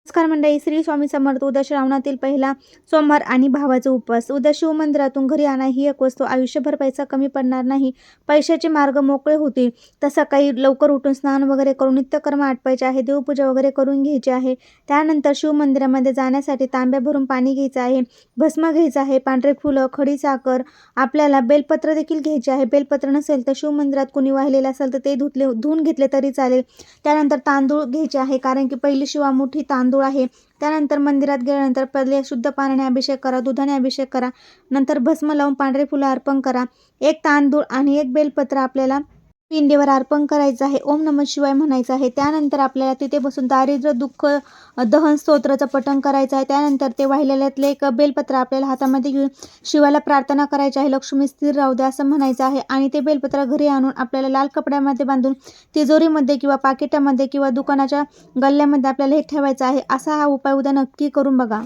नमस्कार मंडळी, श्री स्वामी समर्थ. उद्या श्रावणातील पहिला सोमवार आणि भावाचा उपवास. उद्या शिवमंदिरातून घरी आणा ही एक वस्तू आयुष्यभर पैसा कमी पडणार नाही. पैशाचे मार्ग मोकळे होतील. तर सकाळी लवकर उठून स्नान वगैरे करून नित्यकर्म आटपायचे आहे, देवपूजा वगैरे करून घ्यायची आहे. त्यानंतर शिवमंदिरामध्ये जाण्यासाठी तांब्या भरून पाणी घ्यायचं आहे, भस्म घ्यायचं आहे, पांढरे फुलं, खडी साखर, आपल्याला बेलपत्र देखील घ्यायचे आहे. बेलपत्र नसेल तर शिवमंदिरात कुणी वाहिलेलं असेल तर ते धुवून घेतले तरी चालेल. त्यानंतर तांदूळ घ्यायचे आहे, कारण की पहिली शिवामुठी तांदूळ आहे. त्यानंतर मंदिरात गेल्यानंतर पहिले शुद्ध पाण्याने अभिषेक करा, दुधाने अभिषेक करा. नंतर भस्म लावून पांढरे फुलं अर्पण करा. एक तांदूळ आणि एक बेलपत्र आपल्याला पिंडीवर अर्पण करायचं आहे. ओम नमः शिवाय म्हणायचं आहे. त्यानंतर आपल्याला तिथे बसून दारिद्र्य दुःख दहन स्तोत्राचं पठण करायचं आहे. त्यानंतर ते वाहिलेल्यातले एक बेलपत्र आपल्याला हातामध्ये घेऊन शिवाला प्रार्थना करायची आहे. लक्ष्मी स्थिर राहू द्या असं म्हणायचं आहे. आणि ते बेलपत्र घरी आणून आपल्याला लाल कपड्यामध्ये बांधून तिजोरीमध्ये किंवा पाकिटामध्ये किंवा दुकानाच्या गल्ल्यामध्ये आपल्याला हे ठेवायचं आहे. असा हा उपाय उद्या नक्की करून बघा.